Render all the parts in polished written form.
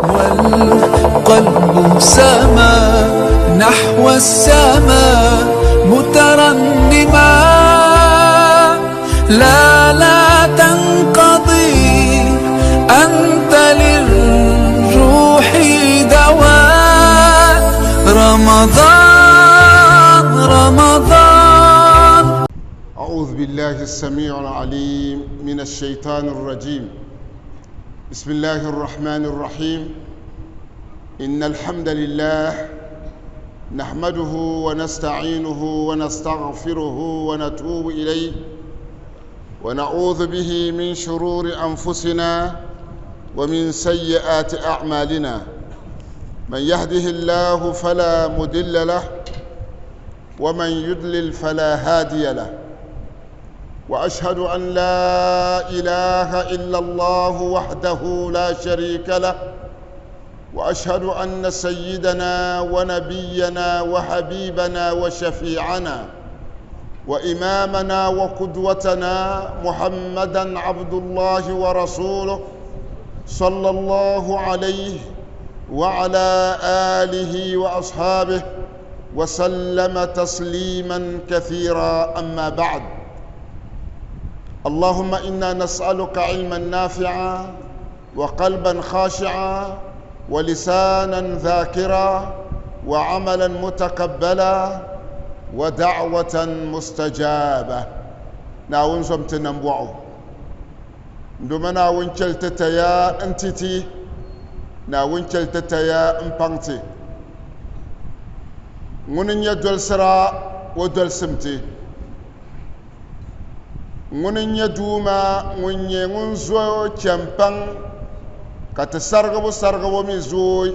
والقلب سما نحو السماء مترنما. لا تنقضي أنت للروح دواء. رمضان رمضان. أعوذ بالله السميع العليم من الشيطان الرجيم. بسم الله الرحمن الرحيم. إن الحمد لله نحمده ونستعينه ونستغفره ونتوب إليه ونعوذ به من شرور أنفسنا ومن سيئات أعمالنا. من يهده الله فلا مضل له ومن يضلل فلا هادي له. وأشهد أن لا إله إلا الله وحده لا شريك له. وأشهد أن سيدنا ونبينا وحبيبنا وشفيعنا وإمامنا وقدوتنا محمدًا عبد الله ورسوله صلى الله عليه وعلى آله وأصحابه وسلم تسليمًا كثيرًا. أما بعد، اللهم إنا نسألك علما نافعا وقلبا خاشعا ولسانا ذاكرا وعملا متقبلا ودعوة مستجابة. ناون سمت نمبوعو ندومنا ونشلتت يا انتتي ناونشلتت يا امبانتي منن يدول سرا ودول سمتي منن يدوما من ينزو كمبان كتسرغبو ميزوي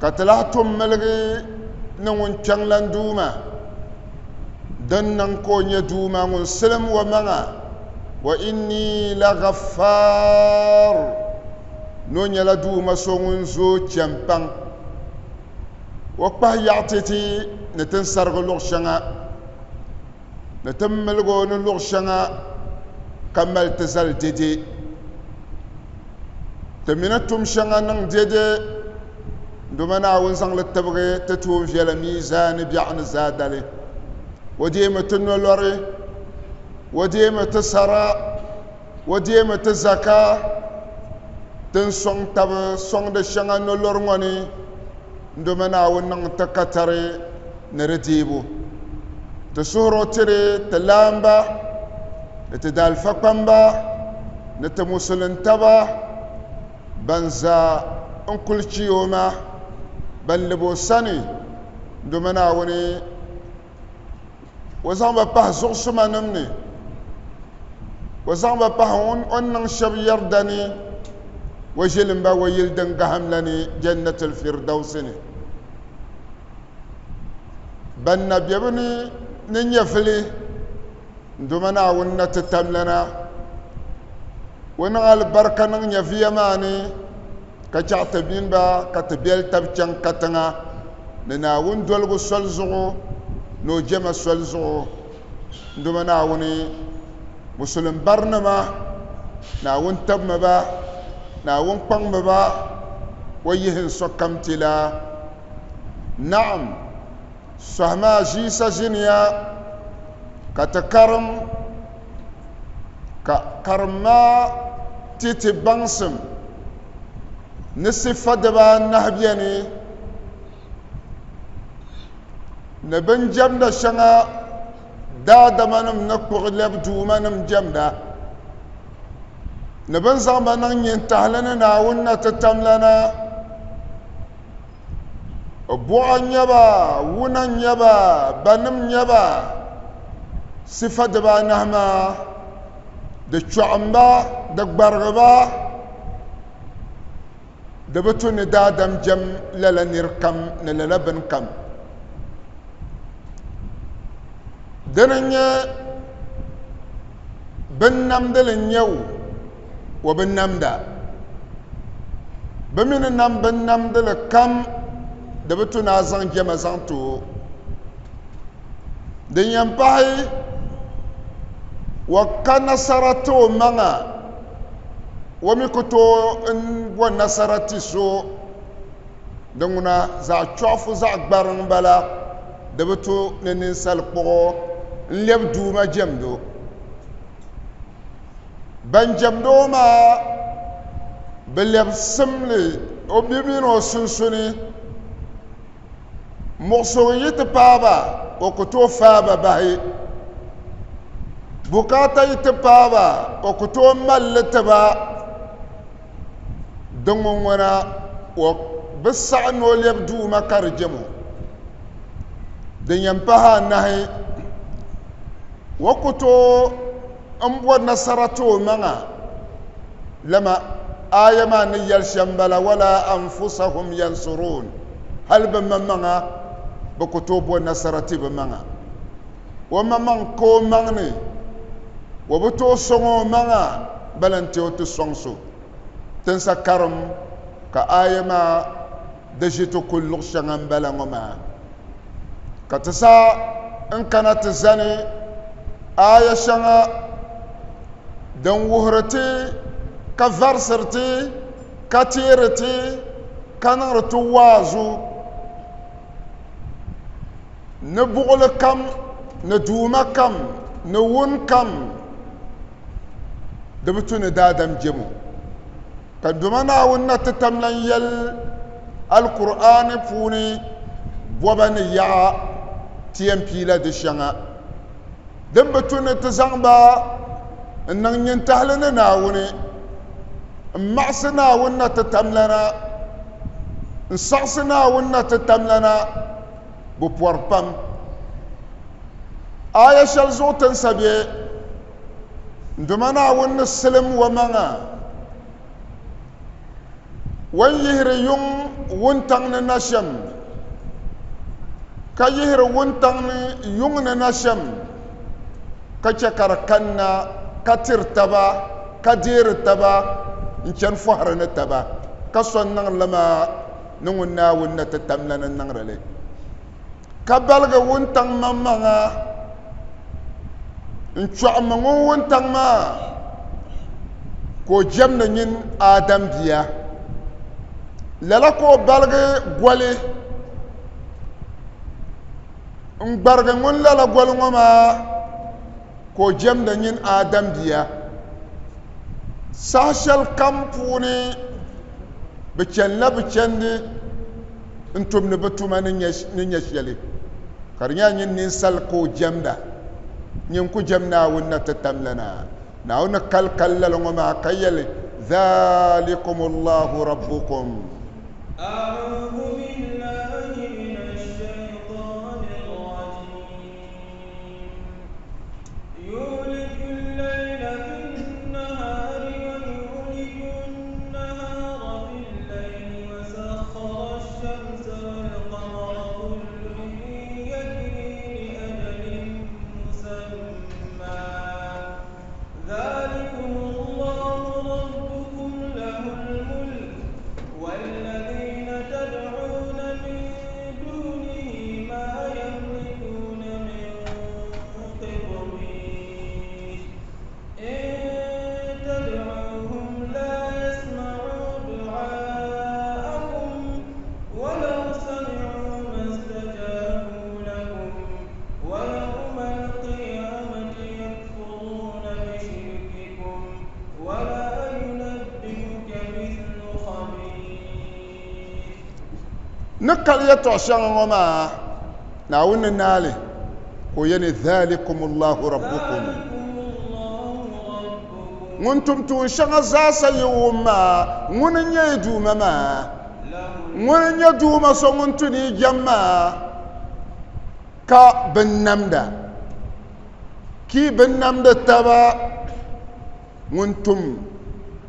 كتلاتم ملغي نون چنگلان دوما دنن كوني دوما من سلم ومغا وإني لغفار نون يلا دوما سون زو چمپان وقبه يعتتي نتن سرغ لغشنا نتن ملغو نلغشنا كمال تزال ديدي تمنتم شنا نن ديدي دومنا ونسان للتبغي تتوم في الميزان بيعن زادلي وديمة تنولوري وديمة تسرى وديمة تزكى تنسون تب سون دشنا نولورموني دومنا ونن تكتري نرديبو تسورو تري تلامبا نتدال فقنبا نتموسلن تبا بنزا انكل شيوما بل لبو ساني دومنا وني وزان بابا زوسما نمني وزان بابا اون شب يردني وجلن با ويلدن قهملني جنة الفردوسني بنا بيبني ننيفلي دومنا ونتتملنا ونغال بركة ننيفي ماني كجعت بين با كتبيل تبجن كتنا نناون دولغو سلزغو نو جمع سلزغو ندوما ناوني مسلم برنما ناون تبما با ناون قنم با ويهن سكمتلا. نعم سهما جيسا جنيا كتكرم كرما تيتي بانسم نصف دبا نهبياني نبن جمدا شنا دا دمانم نكبغ لبدو منم جمدا نبن زمانن ينتهلنا ناونا تتملنا بوعن يبا ونن يبا بنم يبا صفة دبا نهما دشعمبا دكبرغبا دبتو ندادم جم للا نركم نللا بنكم دنيا بنام دلنيو وبنام دا بمن النام بنام دلكم دبتو نازان جم زانتو دنيا باي وكان سرتو منا ومكتو ان ونصرتي سو دمنا زع تشوف زع برن بلا دبتو ننسال قو ليبدو ما جمدو بنجمدو ما بليب سملي وبيبينو سنسوني مقصويت بابا وكتو فابا باهي بكاتا يتبابا وكتو ملتبا دمونا وبسع انو ليبدو ما كارجمو دنيا بها نهي وكتو امبو نصرتو منا لما آية ما نيال شمبلا ولا أنفسهم ينصرون هل بمنا بكتب ونصرتي بمنا ومن كو مغني وبتو سونو منا بلنتيو تسونسو تنسى كرم كآية ما دجيتو كل شغن بلا وما كتسا إن كانت زاني آية شغا دن وهرتي كفرسرتي كتيرتي كنرتو وازو نبغل كم ندوم كم نون كم دبتو ندادم جمو كدمنا ونا تتملن يل القرآن فوني بوبن يا تيم بيلا دشنا دبتو نتزنبا ان ينتهلنا ناوني معصنا ونا تتملنا نصعصنا ونا تتملنا ببور بام آية شلزو تنسبي دمنا ون السلم ومنا ون يهر يوم ونتن نشم كيهر ونتن يوم نشم كشكر كنا كتير تبا كدير تبا إنشان فهر نتبا كسون لما نونا ون تتملنا نغرلي كبلغ ونتن ممنا نشعمو ونتن ما كو جمنا نين آدم بيا للا كو بلغ غولي نبرغ من للا غولي ما كو جمنا نين آدم بيا ساشل كمبوني بچنلا بچندي انتم نبتو ما نيشيلي كارنيا نين نسال كو جمدا نين كو جمنا ونا تتملنا ناونا كل لما كيل ذلكم الله ربكم أعوذ بالله من الشيطان الرجيم يولج الليل في النهار ويولج النهار في الليل وسخر الشمس والقمر كل يجري لأجل مسمى ذلكم الله ربكم له الملك والذين تدعون من دونه ما يملكون من قطمير إن تدعوهم لا يسمعوا دعاءكم ولو سمعوا ما استجابوا لكم ويوم القيامة يكفرون بشرككم ولا ينبئك مثل خبير نكال يتعشان وما ناون النالي ويني ذلكم الله ربكم ذلكم الله ربكم منتم تنشان زاسا يوما من يدو مما له من يدو ما سمنتني جمع كا بنمدا كي بنمدا تبا منتم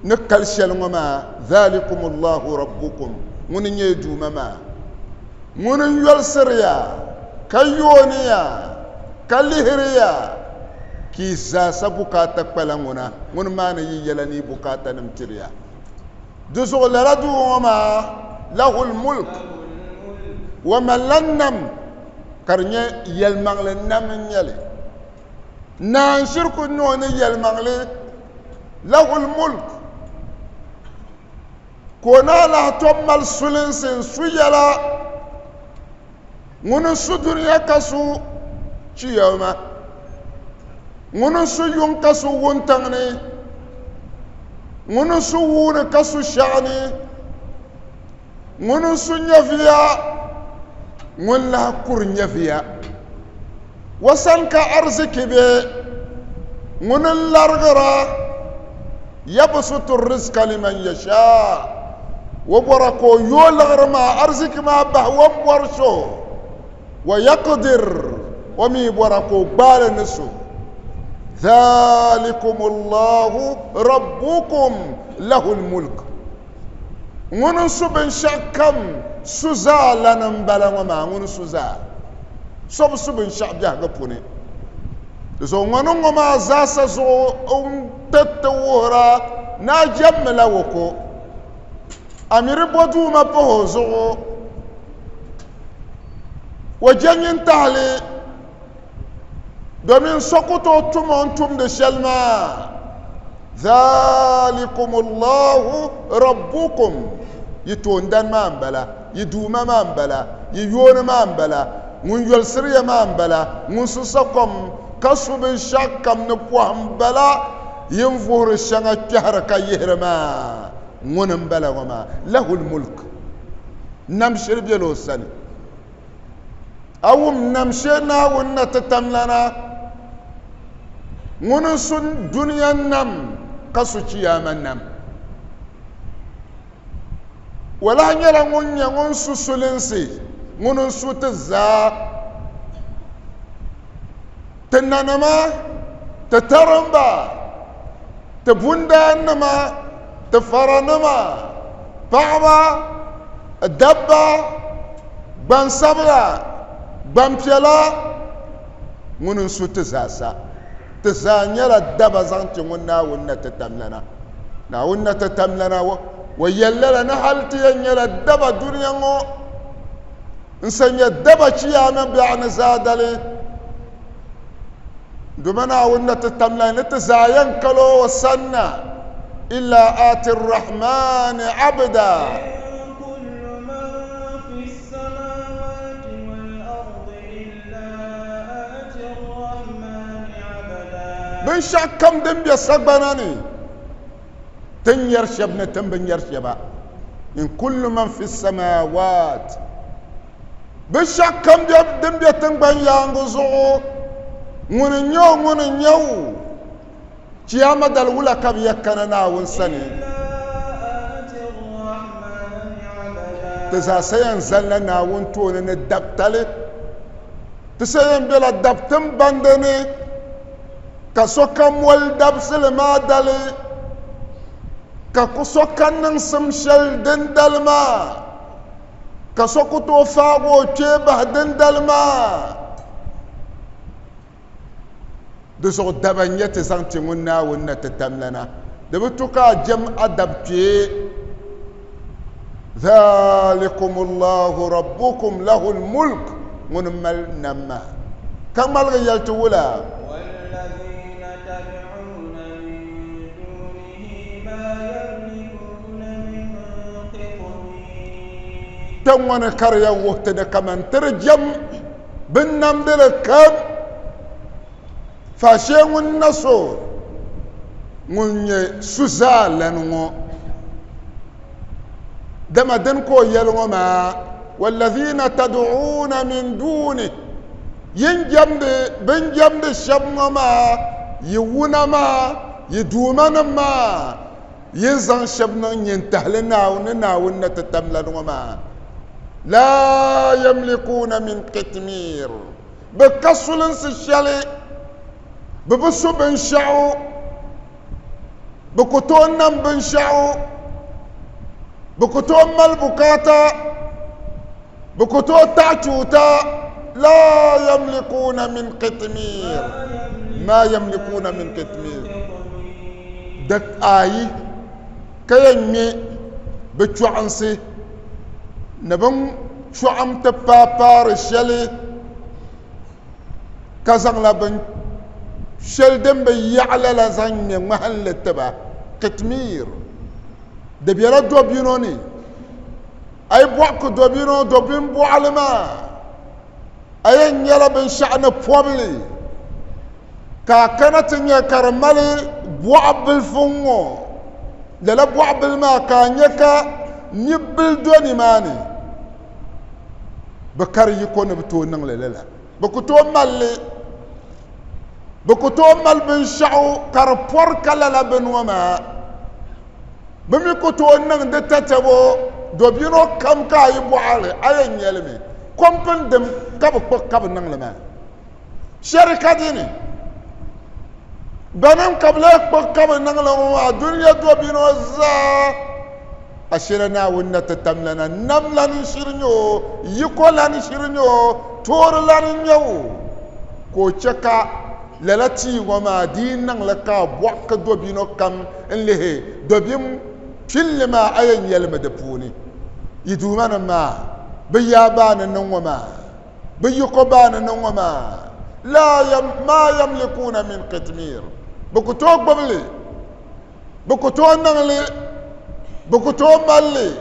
نكال شلمما ذلكم الله ربكم من يدو مما من يلسريا كيونيا كالهريا كي زاسا بكاتا بلانونا من ما نيجلني بكاتا نمتريا دزو لردو وما له الملك وما لنم كرني يلمغل نم يلي نانشرك نون يلمغل له الملك كونا لا تمال سلنسن سويلا ونسو دنيا كسو شيوما ونسو يوم كسو ونتغني ونسو ون كسو شعني ونسو نفيا ونلا كور نفيا وسنك أرزك بي ونلارغرا يبسط الرزق لمن يشاء وبركو يولغر ما أرزك ما بهوم ورشو ويقدر ومي بركو بال نسو ذلكم الله ربكم له الملك ونسو بن شكم سوزا لنبلا وما ونسوزا سب بن شعب جهقبوني so ngano ngoma zasa so tette wora na jammela woko amiri bodu ma po zo wajanyin tahli domin sokoto tum de shalma zalikumullahu rabbukum yitondan ma ambala yiduma ma ambala yiyona ma ambala mun yolsiriya ma ambala mun susakom كسب الشك كم نبوهم بلا ينفور الشنغ كهرك يهرما ونم بلا وما له الملك نمشي بيلو السنة أو نمشينا ونتتملنا ونسن دنيا نم كسو تياما نم ولا نرى ونسو سلنسي ونسو تزا تنانما تترمبا تبوندانما تفرنما بعما الدبا بانسبلا بامبيلا منسو تزاسا تزانيلا الدبا زانتي ونا تتملنا نا ونا تتملنا ويللا نحلتي ينيلا الدبا دنيا مو نسني الدبا شيانا بيعن زادلي دمنا ونت التملا نتزاين كلو وسنا إلا آتي الرحمن عبدا كل من في السماوات والأرض إلا آتي الرحمن عبدا بن شكم دم يسقبناني تنير شبنا تنبن يرشبا إن كل من في السماوات بن شكم دم يتنبن يانغزو منو كياما دل ولا كب يكنا ونسني تسا سينزل لنا ونتون الدبتلي تسيين بلا دبتم بندني كسوكم والدبسل ما دلي كسوكن نسمشل دندل ما كسوكتو فاغو تيبه دندل ما دسو دبنية سانتي منا ونا تتملنا دبتوكا جم أدبتي ذلكم الله ربكم له الملك منمل نما كم الغيالت ولا والذين تدعون من دونه ما يملكون من قطمير تمنا كريا وقتنا كمان ترجم بالنمبر كم فاشين النصو من سوزال لنو دم دنكو يلو ما والذين تدعون من دونه ينجم بنجم الشبن ما يونا ما يدومنا ما ينزن شبن ينتهلنا وننا ونتتملنا ما لا يملكون من قطمير بكسلنس الشلي ببسو بنشعو بكتون نم بنشعو بكتون مالبكاتا بكتون تعشوتا لا يملكون من قطمير ما يملكون من قطمير دك آي كيني بتشعنسي نبن شعم تبابار الشلي كزن لبن شل دم بيعلى لزن محل التبع قطمير دبيلا دوبينوني أي بوك دوبينو دوبين بوعلما أي نيلا بن شأن بوبلي كاكنت نيكرمالي بوعب الفنو للا بوعب الما كانيكا نيبل دوني ماني بكار يكون بتون نغلي لا بكتو مالي بكتو مال بن شعو كاربور كلا بن وما بمي كتو نغ دتتبو دوبينو كم كاي بوعالي أي نيلمي كومبن دم كاب نغلما شركة ديني بنام قبلك كاب نغلما الدنيا دوبينو زا أشيرنا ونا تتملنا نملا نشيرنيو يكولا نشيرنيو تورلا نيو كوشكا للاتي وما دين نغلقا بوك دوبينو كم اللي دوبيم كل ما أين يلمدبوني يدومنا ما بيابان النوما بيقبان النوما ما يملكون من قتمير بكتوك ببلي بكتوك نغلي بكتو مالي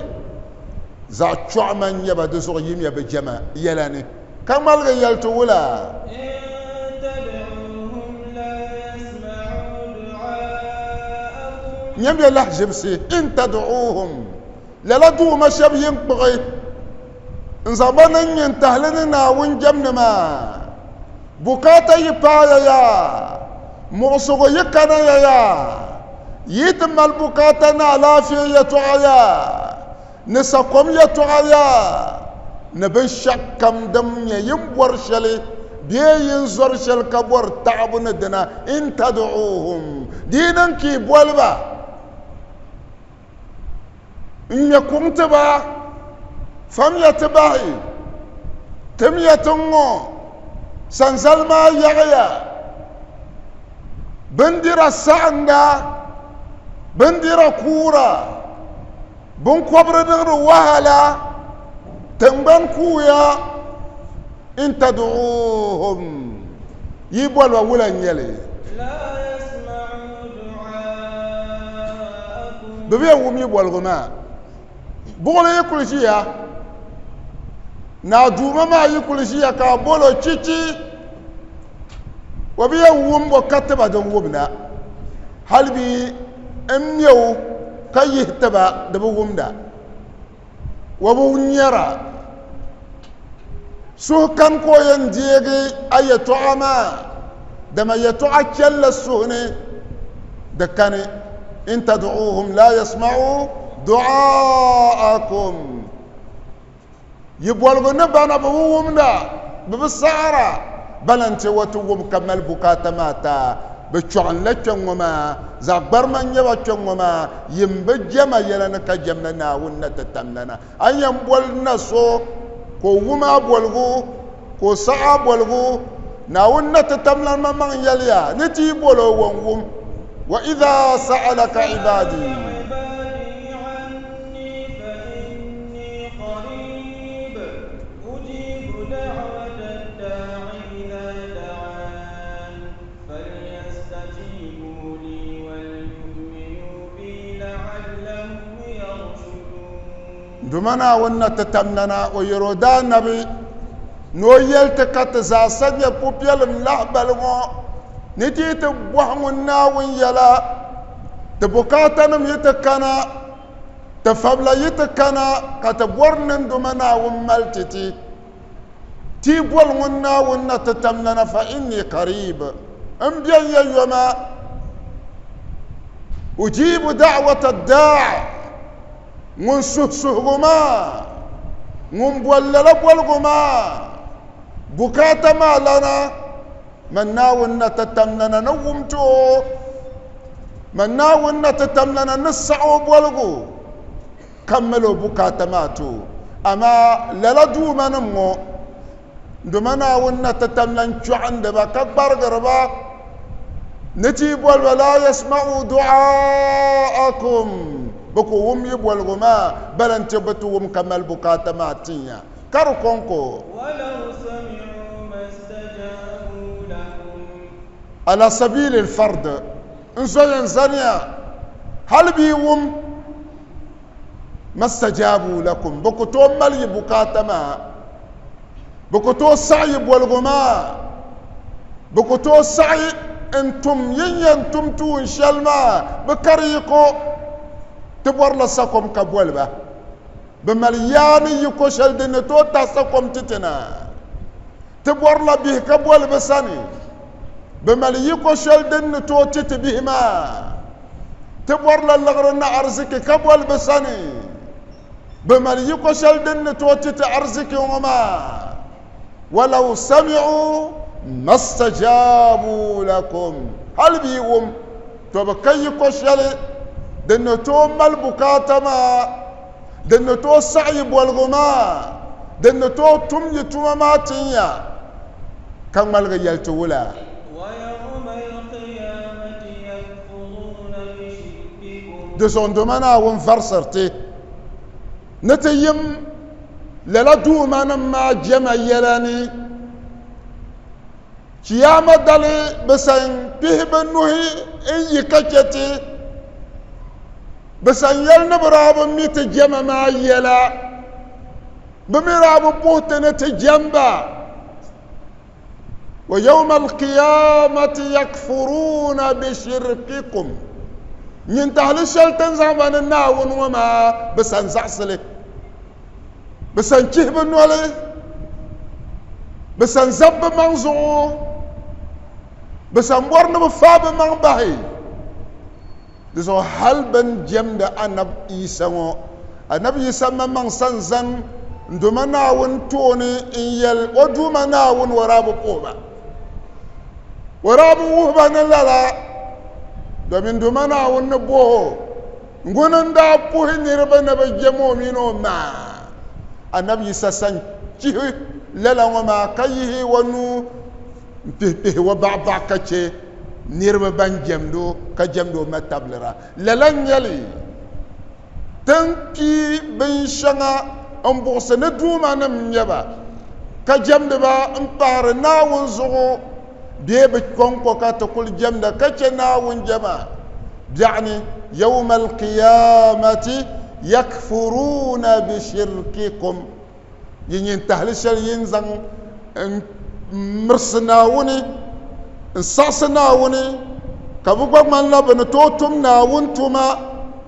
زع شعما يبا دسوغ يم يبا جما يلاني كم مالغا يلتو ولا تدعوهم لا يسمعوا دعاءكم يم يلا جبسي إن تدعوهم للا دو ما شب ينبغي إن زبانا ينتهلنا ونجمنا ما بكاتا يبايا يا موصوغ يكنا يا يتم البكاتنا لا في يتعيا نسقم يتعيا نبشك كم دم يمبور شلي بي ينزور شل كبور تعبنا دنا إن تدعوهم دينا كي بولبا إن يكون تبا فم يتباهي تم يتنغو سنزل ما يغيا بندر السعندا بندر كورا بن كبر نغر وهلا تنبن كويا إن تدعوهم يبول وولا يلي لا يسمعوا دعاءكم ببيعهم يبول غناء بقول يكل شيء نادوما ما يكل شيء كابولو تشيتي وبيعهم وكتب دومنا هل بي أميو كي يهتبا دبوهم دا وبونيرا سو كان كوين ديغي أي طعما دما يتوعى كل السهني دكاني إن تدعوهم لا يسمعوا دعاءكم يبولغو نبانا بوهم دا ببسارة بل انت وتوم كمل بكاتا ماتا بچون لچون وما زغبر من يوا چون وما يمبجما يلنا كجمنا ونت تمنا ايام بولنا سو كو وما بولغو كو سا بولغو نا ونت تمنا من يليا نتي بولو ووم واذا سالك عبادي دمنا ونا تتمننا ويرودان نبي نويل تكت زاسد يبوبيل ملح بلغو نتي تبوحمنا ويلا تبوكاتنا يتكنا تفبلا يتكنا كتبورن دمنا ومالتتي تيبول ونا تتمننا فإني قريب انبيا يوما أجيب دعوة الداع من سهغما من بولل بولغما بكاتا ما لنا من ناونا تتمننا نومتو من ناونا تتمننا نسعو بولغو كملوا بكاتا ماتو أما للدو منمو دمنا ونا تتمنن شو عندما كبر قربا نتيب ولا يسمعوا دعاءكم بكو وم يبولغما بل انت بتوم كمل بكاتا ماتيا كارو كونكو ولو سمعوا ما استجابوا لكم على سبيل الفرد انسان زانيا هل بيوم ما استجابوا لكم بكتو ملي بكاتما بكتو سعي بولغما بكتو سعي انتم ينتم تون شلما بكريكو تبور لساكم كبولبا بمليان يكو شلدن تو تاسكم تتنا تبور لبيه كبول بساني بمليكو شلدن تو تتبهما تبور للغرنا ارزك كبول بساني بمليكو شلدن تو تتارزك وما ولو سمعوا ما استجابوا لكم هل بيهم تبكيكو شل دن تو ملبكاتما دن تو سعيب والغما دن تو تمي تماماتيا كم ملغ يلتولا ويوم القيامة يكفرون بشرككم دسون دمنا ونفرسرتي نتيم للا دومانا ما جمع يلاني كياما دالي بسان بيه بنوهي اي كتتي بسان يلنا براب ميت جمع ما يلا بمراب بوتنا تجنبا ويوم القيامة يكفرون بشرككم ينتهل الشلطن زمان الناون وما بسان زعسلي بسان كيف النولي بسان زب منزو بسان ورن بفاب من بحي لذو هل بن جمد أنب إيسانو أنب إيسان من سنزن ندوما ونتوني إيال ودوما ورابو بوبا ورابو بوبا نلالا دومين دوما ونبوه نقولن دا بوه نربا نبجمو منو ما النبي سسن جيه للا وما كيه ونو به وبعض كتشي نربا بنجمدو كجمدو ما تبلرا للا يلي تنكي بنشنا أمبوس ندوما نميبا كجمدبا أمبار ناون زغو بيبت كونكو كاتكل جمدا كتشي ناون جما يعني يوم القيامة يكفرون بشرككم ين تهلشل ينزن مرسناوني انصاصناوني كبوبا من لبن توتم ناونتما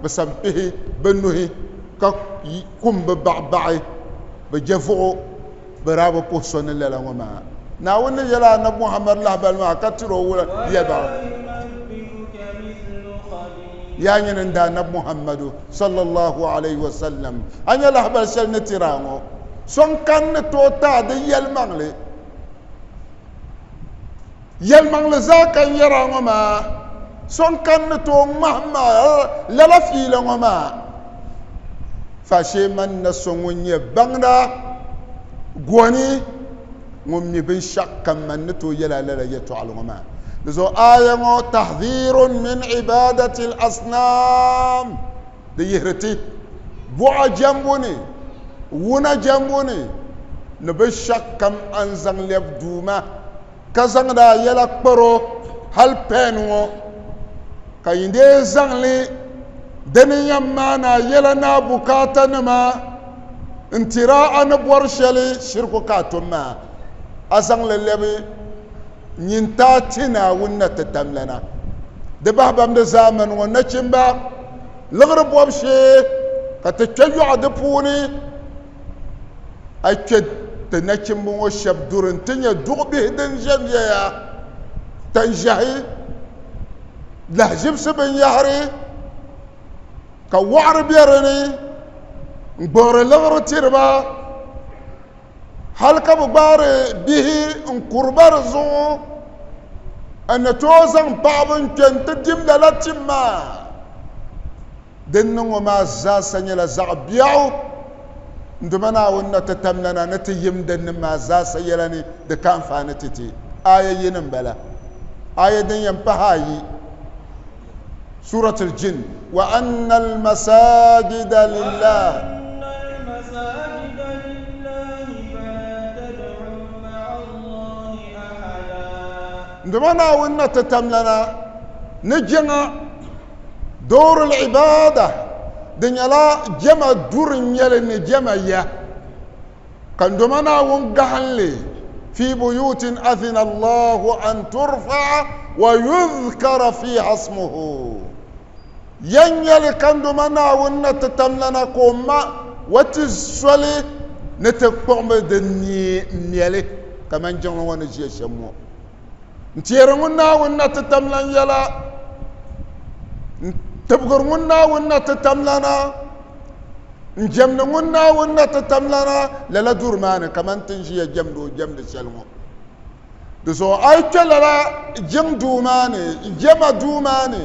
بسبه بنوهي كم ببعبعي بجفعو برابو بوسون الليلة وما ناون يلا نبو محمد الله بالما كترو ولا يبع يعني عند نبي محمد صلى الله عليه وسلم أن يلحب الشل نتيرانو سون كان توتا دي يلمغلي ذاك يرانو ما سون كان تو مهما لا في لما فاشي من نسوني باندا غوني ممني بن شك من نتو يلا لا يتو على ما لذو آية تحذير من عبادة الأصنام دي يهرتي بوع جنبوني ونا جنبوني نبشك كم أنزن لبدوما كزن دا يلك برو هل بينو كاين زن لي دنيا مانا يلنا بكاتا نما انتراء نبورشلي شركو كاتوما أزن للبي نينتاتنا ونتتملنا دبه بام زمن ونچمبا لغرب وبشي كتچيو عدبوني اكد تنچم وشب دورن تنيا دوبه دنجم يا تنجحي لهجب سبن يهري كوعر بيرني بور لغر تربا هل كبار به انقربر زو أن توزن بابن كنت جم لاتما دنو ما زاسن يلا زعبيعو ندمنا ونتتمننا نتيم دن ما زاس يلاني دكان فانتتي آية ينبلا آية دن ينبهاي سورة الجن وأن المساجد لله عندما ونتتملنا نجنا دور العبادة دنيلا جمع دور يلن جمع يا كان دمنا ونقهن في بيوت أذن الله أن ترفع ويذكر فيها اسمه ينيل كان دمنا ونتتملنا كوما وتسولي نتقوم بالنيالي كمان جمع ونجي شمو نتيرمنا ونتتملن يلا تبغرمنا ونتتملنا نجمنا ونتتملنا للا دورمان كمان تنجي جمد شلمو دسو ايتش للا جم دوماني جم دوماني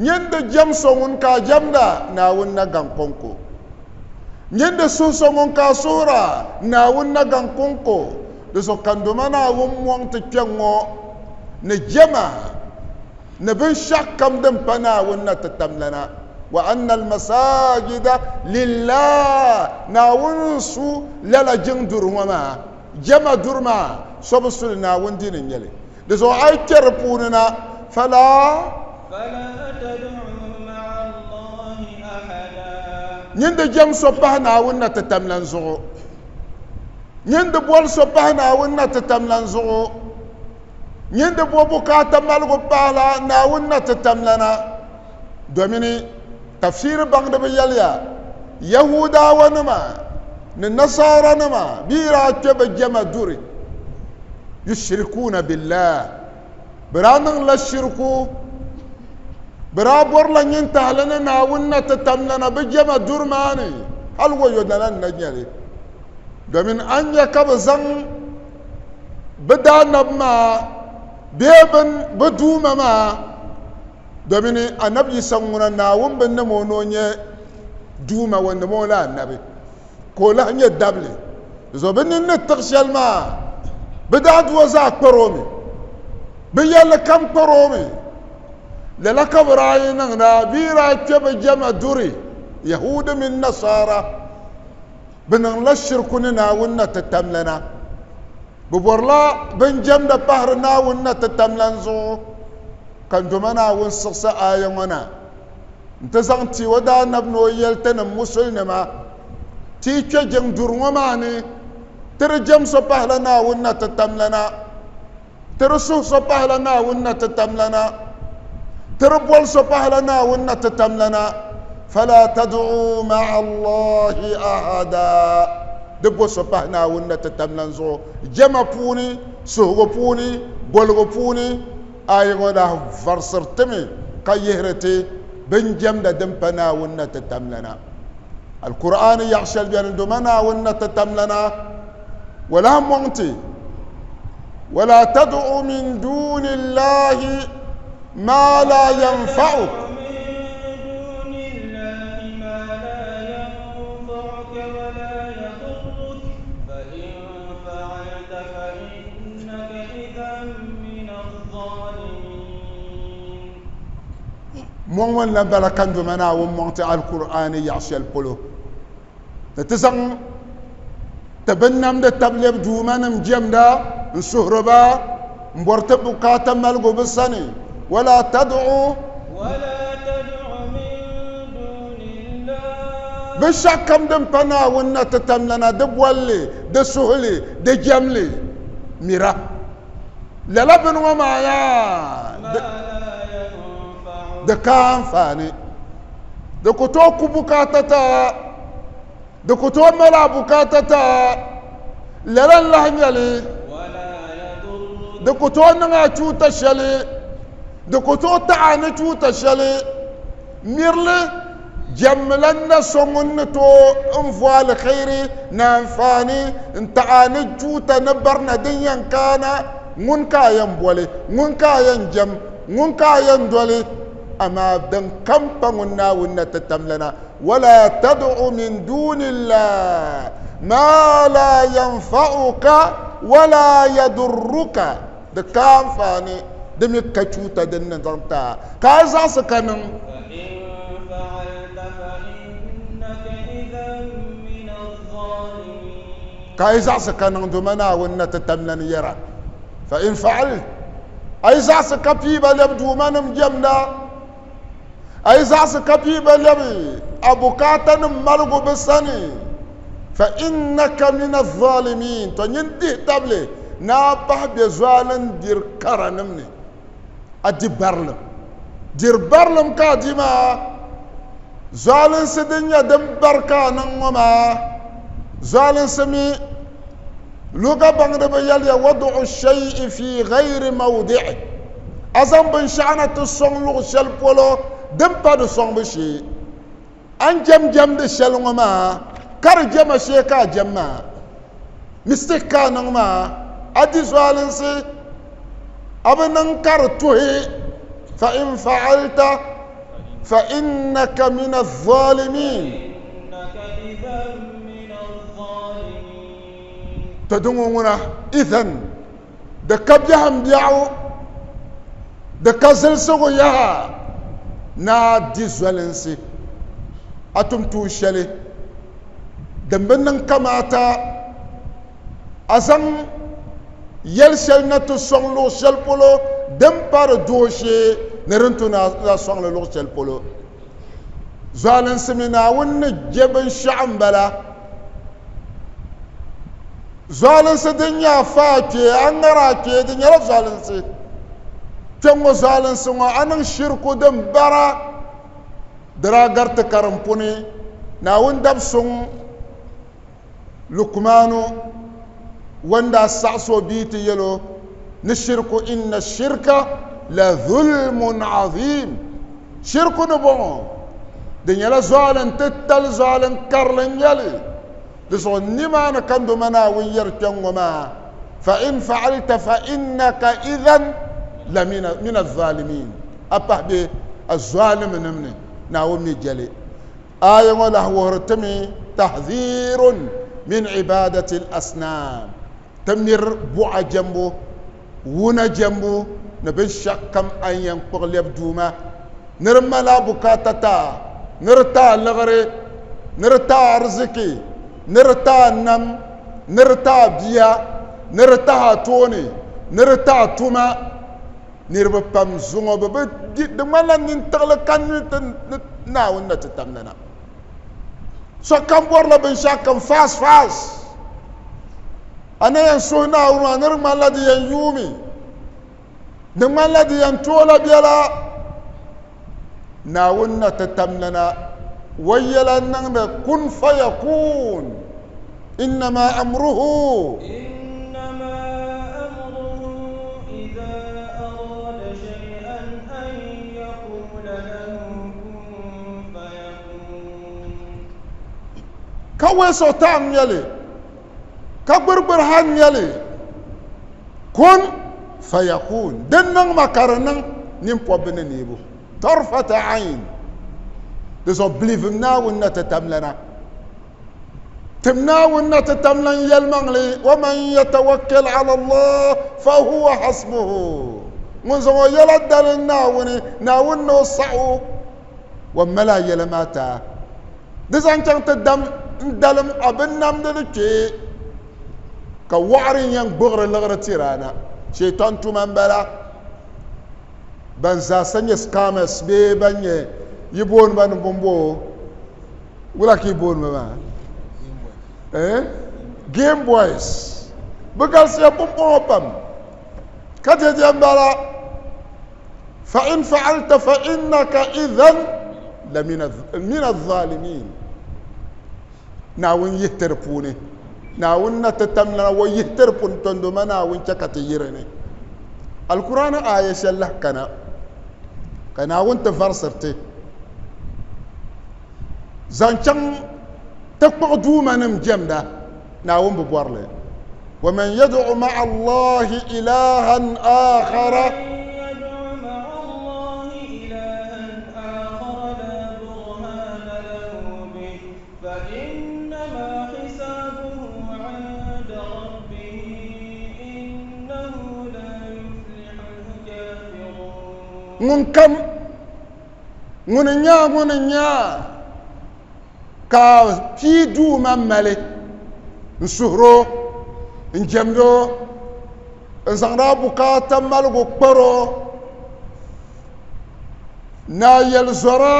نيند جم سوون كا جمدا ناونا غانكونكو نيند سو سوون كا سورا ناونا غانكونكو دسو كاندومانا ومون تكينغو نجما نبن شكم دم بنا ونتتملنا وأن المساجد لله ناونسو للا جن درما جمع درما سبسل ناون دين يلي لذو أي تربوننا فلا تدعوا مع الله أحدا نند جم صبح ناون نتتملن زغو نند بول صبح ناون نتتملن زغو نند بو بكاتا مالغو بالا ناون نتتملنا دوميني تفسير بعد بياليا يهودا ونما النصارى نما بيرا تب جمع دوري يشركون بالله برانن لا شركو برا بورلا ينتهى لنا ناونا تتملنا بجمع دور ماني هل هو يدلن نجيلي ومن أن يكبزن بدا نبما بيبن بدوما ما دوميني النبي سمونا ناوم بنمونوني دوما ونمولا النبي كولا هني دبلي زو بنن تغشل ما بدات وزاك برومي بيال كم برومي للا كبراي نغنا بيرا تب جمع دوري يهود من نصارى بنن لشركنا ناونا تتملنا ببورلا بن جمد بحرنا ونا تتملنزو كان دمنا ونسقسا آية ونا انتزغنتي ودا نبنو يلتنا مسلنا تيكا جم درماني ترجم صباح لنا ونا تتملنا ترسو صباح لنا ونا تتملنا تربول صباح لنا ونا تتملنا فلا تدعوا مع الله أحدا دبو صباحنا ونا تتملنزو جمع بوني سهو بوني بولغو بوني آيغونا فرصرتمي كيهرتي بنجم دا دمبنا ونا تتملنا القرآن يعشل بيان دمنا ونا تتملنا ولا مونتي ولا تدعو من دون الله ما لا ينفعك مون لا بركان دمنا ومونتي القرآن يعشل بلو تتزن تبنم ده تبليب دومانم جمدا نسهربا مبرتب بكاتا ملغو بساني ولا تدعو من دون الله بشاكم دم بنا ونا تتملنا دبولي دسهلي دجملي ميرا للبن وما يا دكان فاني دكتو كبكاتتا دكتو ملا بكاتتا للا الله يلي دكتو نغا توتا شلي دكتو تعاني توتا شلي ميرلي جملنا سمنتو انفوال خيري نانفاني انتعاني توتا نبرنا ديا كان منكا ينبولي منكا ينجم منكا يندولي أما دن كم بمنا ونا تتملنا ولا تدع من دون الله ما لا ينفعك ولا يضرك دكان فاني دمك كشوتا دن نزلتا كازا سكنن فإن فعلت فإنك إذا من الظالمين كايزا سكنن دمنا ونا تتملنا يرى فإن فعلت أيزا سكبي بلبدو منم جمنا أي زاس كبيب لبي أبوكاتا مالغو بساني فإنك من الظالمين تنينتي تابلي نابح بيزوالن دير كرنمني أدي برلم دير برلم كاديما زوالن سدنيا دم بركا نغما زوالن سمي لوغا بانغ بياليا وضع الشيء في غير موضعه أزم بن شعنة الصن لغ شلبولو دم بادو صن بشي أن جم دي شلغما كار جم شيكا جمّا مستكا نغما أدي زوالن سي أبنن كار توهي فإن فعلت فإنك من الظالمين إنك إذا من الظالمين تدعونا إذن دكاب يهم بيعو دكازل سوغو يها نا دي زوالنسي أتم توشالي دمبنن كماتا أزم يلسل نتو سونلو شلبولو دمبار دوشي نرنتو نا سونلو شلبولو زوالنسي منا ون جبن شعمبلا زوالنسي دنيا فاكي أنراكي دنيا لا زوالنسي تنغو زوالنسي وأنن شركو دمبارا درا غرت كرمبوني ناون دبسون لقمانو وندا سعسو بيتي يلو نشركو إن الشرك لظلم عظيم شركو نبون دنيا لا زوالن تتل زوالن كارلن يلي لسو نما نكندو منا ويرتن وما فإن فعلت فإنك إذن لمن الظالمين أبه بي الظالم نمني ناومي جلي آية ولا هو رتمي تحذير من عبادة الأصنام تمر بوع جنبو ونا جنبو نبن شكم أن ينقل يبدوما نرمى لا بكاتتا نرتا لغري نرتا رزقي نرتا نم نرتا بيا نرتا توني نرتا توما نربا بام زونغو ببا دمالا ننتغل كان ناون نتتمننا سو كم بورلا بن شاكم فاس أنا ينسونا ونا نرمى الذي ينيومي نرمى الذي ينتولا بيلا ناون نتتمننا ويلا نغنى كن فيكون إنما أمره إذا أراد شيئا أن يقول له كن فيكون كوي سوتان يلي كبربر هان يلي كن فيكون دنن مكرنن نيمبو بننيبو طرفة عين دزو بليفنا ونتتملنا تمنا ونتتملن يلمغلي ومن يتوكل على الله فهو حسبه من زو يلدل الناوني ناون نوصعو وملا يلماتا دزان كانت الدم دلم ابن نمدلكي كوعرين ين بغر لغر تيرانا شيطان تومان بلا بنزا سنيس كامس بي بني يبون بان بومبو ولا كيبون ما جيم بويز بقال سيا بومبو بام كاتي جنبالا فإن فعلت فإنك إذن لمن الظالمين ناوين يهتربوني ناوين نتتمنى ويهتربون تندما ناوين تكتيرني القرآن آية شله كنا وانت فرصرتي زانشان تقبع دوما نمجمدا ناوين ببورلي ومن يدعو مع الله إلها آخر منكم مننيا كا في دوما مالي نسهرو نجمدو نزغنا بكاتا مالغو كبرو نايل زرا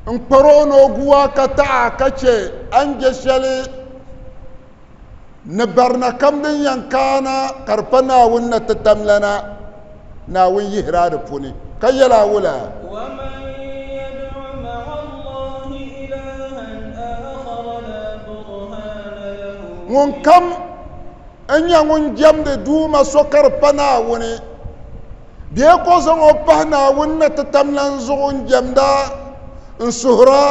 انقرونو قوا كتا كتشي أنجي شلي نبرنا كم دن ينكانا كربنا ونا تتملنا ناوي يهرار بوني كيلا ولا ومن يدع مع الله إلها آخر لا برهان له من كم أن يمن جمد دوما سكر بنا وني بيكو زنو بحنا ونا تتملن زغن جمدا انسهرا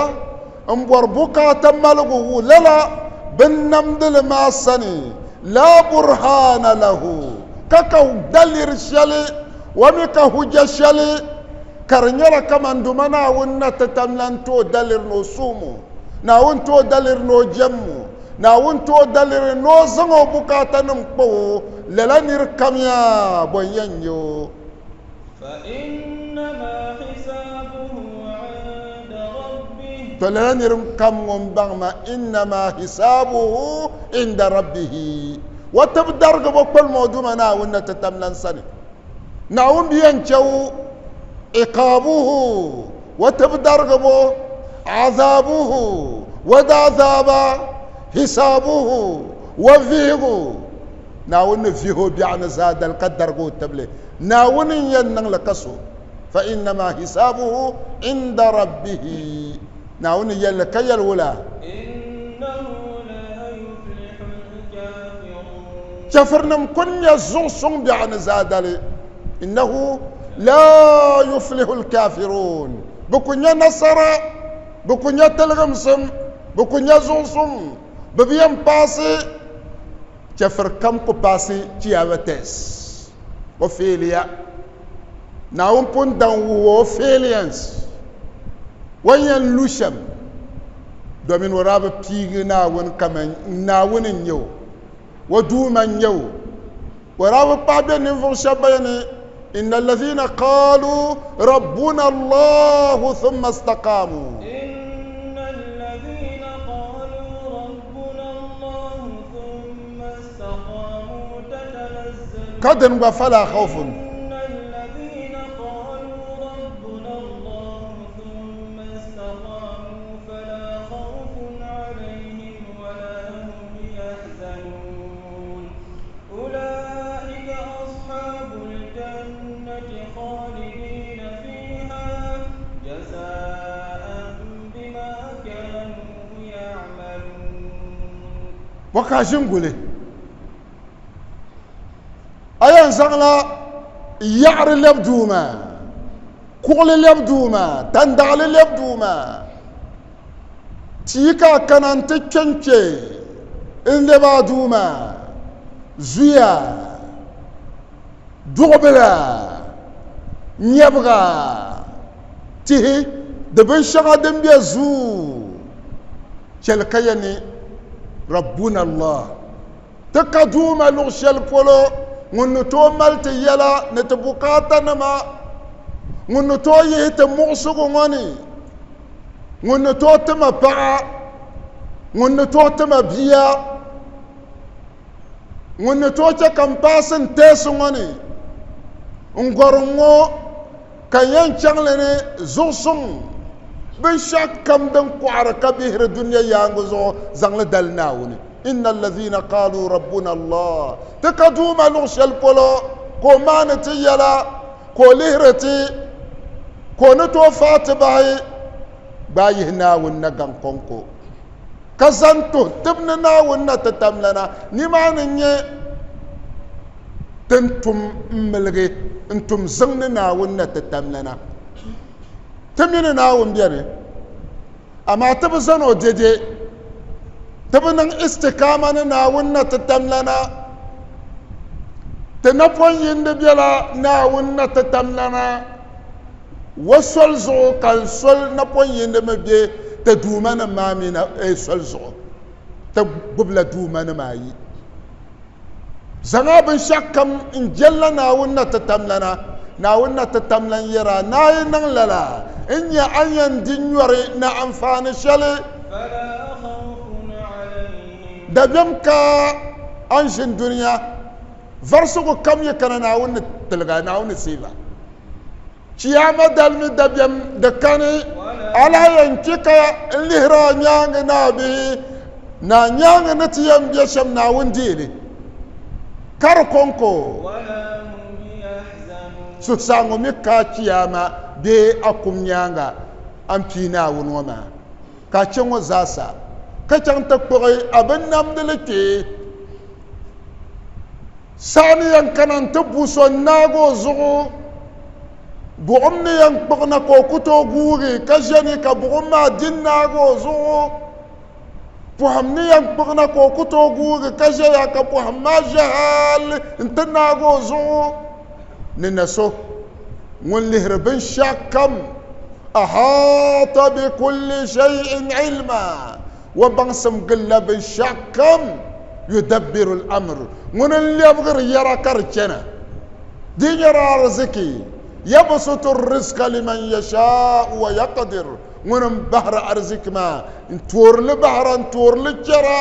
انبربوكا تملغو للا بالنمدل ما سني لا برهان له كاكو دلير شلي وميكا هجا شلي كرنيرا كمان دومنا ونا تتملن تو دلير نو سومو ناون تو دلير نو جمو ناون تو دلير نو زنو بوكاتا نمكو للا نركميا بوينيو فإنما حسابه عند ربه فلا نركم بغما إنما حسابه عند ربه وتبدر بكل موضوع ناون تتملن سنه ناون بينشو عقابه وتبدر عذابه ودعذاب حسابه وفيه ناون فيه بيعني زاد القدر قوت تبلي ناون ينن لكسو فإنما حسابه عند ربه ناون يلك يلولا إنه لا يفلح الكافرون شفرنم كن يزوصون بيعني زاد إنه لا يفلح الكافرون بكون نصر بكون تلغمسم بكون يزوصم ببيان باسي شفر كم كو باسي تيابتس وفيليا ناون بون دان وفيليانس وين لوشم دومين وراب بيغ ناون كمان ناون نيو ودوما نيو وراب بابي نفو شبيني إن الذين قالوا ربنا الله ثم استقاموا إن الذين قالوا ربنا الله ثم استقاموا تتنزل كدن فلا خوف إن الذين قالوا ربنا الله ثم استقاموا فلا خوف عليهم ولا هم يحزنون أولئك أصحاب الجنة خالدين فيها جزاء بما كانوا يعملون وكاشم قولي أيان زغلا يعر اليبدوما كول اليبدوما تندعل اليبدوما تيكا كانان تكنشي إن لبادوما زويا دوبلا نيبغا تيهي دبن شغا دنبيا زو شلكيني ربنا الله تكادوما لغشل فولو ونتو مالت يلا نتبوكاتا نما ونتو يهت مغسوغ غني ونتو تما باع ونتو تما بيا ونتو تكمباسن تيسو غني ngorngo kayan changlene zosum bin shak kam dan kwar kabir dunya yanguzo zangle dalnawni إن الذين قالوا ربنا الله تكدوما نغشل بولو كومانتي يلا كوليرتي كونتو فاتباي بايهنا ونغان كونكو كزانتو تبننا ونتتملنا نيمانني تنتم ملغي انتم زننا ونتتملنا تميننا ونبيري أما تبزنو ديدي تبنن استقامة ناونا تتملنا تنفون يندبيلا ناونا تتملنا وصل زو كالصل نفون يندمبي تدومنا مامينا اي صل زو تببلا دومنا ماي زغاب شكم انجلنا ناونا تتملنا ناونا تتملن يرا ناين للا إني أين دينيوري نعنفان شلي فلا خوف عليهم دبيم كا أنشن دنيا فرسوكو كم يكنا ناون تلغا ناون سيبا شياما دالمي دبيم دكاني ولا ala yankika lihra nyang nabi na nyang natiyam yasham na wundili kar konko ولا هم يحزنون su sango mi ka kiyama be akum nyanga ampina wunwama ka chengo zasa ka chang ta kpoi abin namdilike sani yang kanan ta buson nago zugu bu'um ni yang kpogna ko kuto guri ka jeni ka bu'um ma din nago zugu puham ni yang kpogna ko kuto guri ka jaya ka puham ma jahal inta nago zugu ننسو ونلهر بن شاكم أحاط بكل شيء علما وبنسم قل بن شاكم يدبر الأمر من اللي يبغر يرى كرجنا دي يرى رزقي يبسط الرزق لمن يشاء ويقدر من بحر أرزق ما انتور لبحر انتور للجرى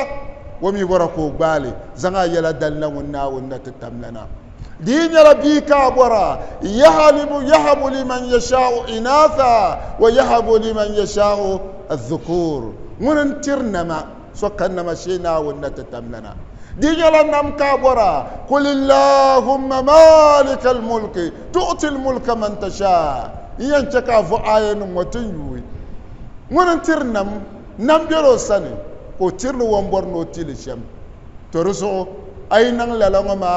ومي بركو بالي زنا يلا دلنا ونا ونا تتملنا دين ربي كابورا يهب لمن يشاء إناثا ويهب لمن يشاء الذكور وننترنما سكنما شينا ونتتملنا دين لنم كابورا قل اللهم مالك الملك تؤتي الملك من تشاء ينشكا فآية وتنجوي وننترنم نمبيرو سني وترنو ومبرنو تيلشم ترسو أين للغما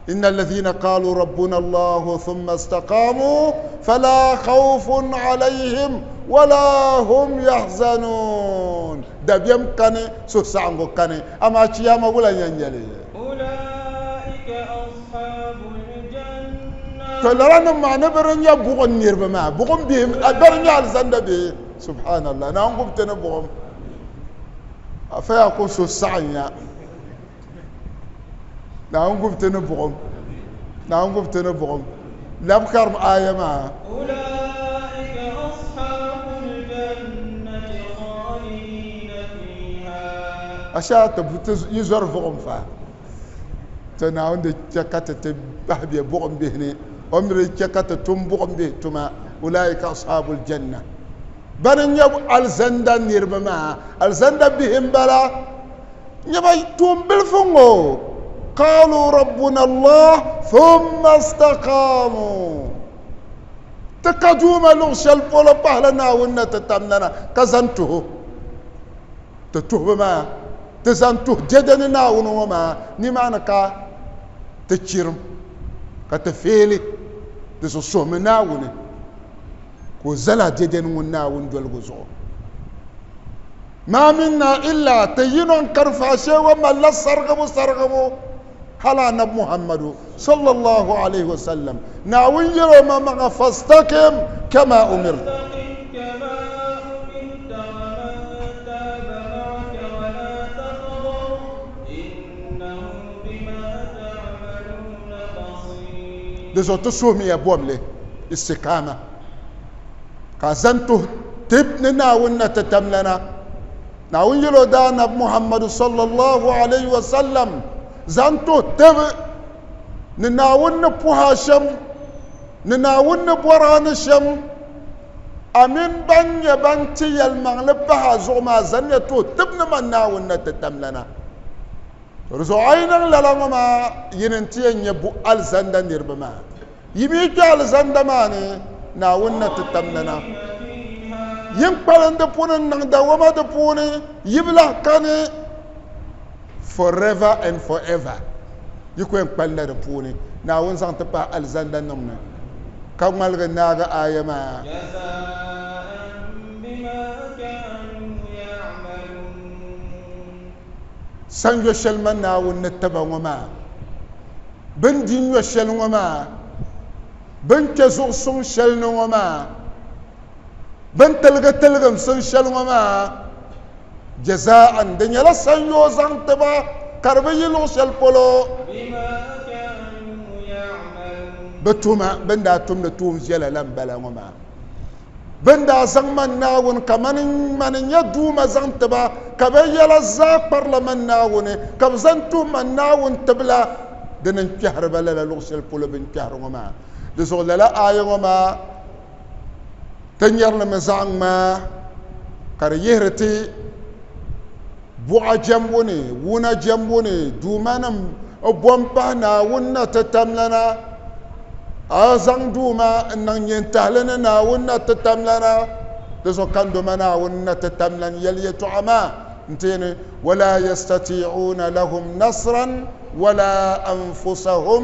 إن الذين قالوا ربنا الله ثم استقاموا فلا خوف عليهم ولا هم يحزنون دبيم كاني سوسانغو كاني أما تشياما ولا ينجلي أولئك أصحاب الجنة تلرانا ما نبرنيا بوغن نيربما بوغن بهم أبرنيا الزند به سبحان الله نانغوب تنبوغم أفيا كو سوسانيا نعم تنبغم نعم تنبغم لبكر آية ما أولئك أصحاب الجنة خالدين فيها أشياء يزور فغم فا تناون دي تكات تبهبي بغم بهني أمري تكات تنبغم به تما أولئك أصحاب الجنة بنن يب الزندا نيربما الزندا بهم بلا يبي توم بالفنغو قالوا ربنا الله ثم استقاموا تكجوما لغش الفول بحلنا ونا تتمننا كزنته تتوه ما تزنته جدنا ونوما نمانا كا تشيرم كتفيلي تسوسو منا وني كوزلا جدن ونا وندول غزو ما منا إلا تينون كرفاشي وما لا سرغبو هلا نب محمد صلى الله عليه وسلم ناوي يوم ما فاستقم كما أمرت كما أمرت ومن تاب معك ولا تطغوا إنه بما تعملون بصير دزو تسومي يا بوملي استقامة كازنتو تبننا ونا تتملنا ناوي يلو دا نب محمد صلى الله عليه وسلم زانتو تب نناون بوها شم نناون بوران شم أمين بني بنتي المغلب بها زوما زنيتو تبن من ناون تتملنا رزو عينا للما يننتي يبو الزندا نيربما يميجي الزندماني ناون تتملنا ينقلن دبون نغدوما دبوني يبلا كاني forever and forever you can palla da puni na won san ta pa alzanda namna kan malga naga ayama جزاء بما كانوا يعملون san yo shelman na won taba ngoma ban din yo shel ngoma ban ke zo sun shel ngoma ban talgam sun shel ngoma جزاء دنيا لا سنيو زانتبا كربي لو سل بولو بما كانوا يعملون بتوما بندا توم توم جلا لم بلا وما بندا زمان ناون كمان من يدوما زانتبا كبي لا زاق برلمان ناون كبزنتو من ناون تبلا دنن كهر بلا لو سل بولو بن كهر وما دزول لا آية وما تنير لمزان ما كريهرتي بوع جنبوني ونا جنبوني دومانم بومبانا ونا تتملنا أزان دوما إن ينتهلنا ونا تتملنا تسو كان دومنا ونا تتملن يلي تعما انتيني ولا يستطيعون لهم نصرا ولا أنفسهم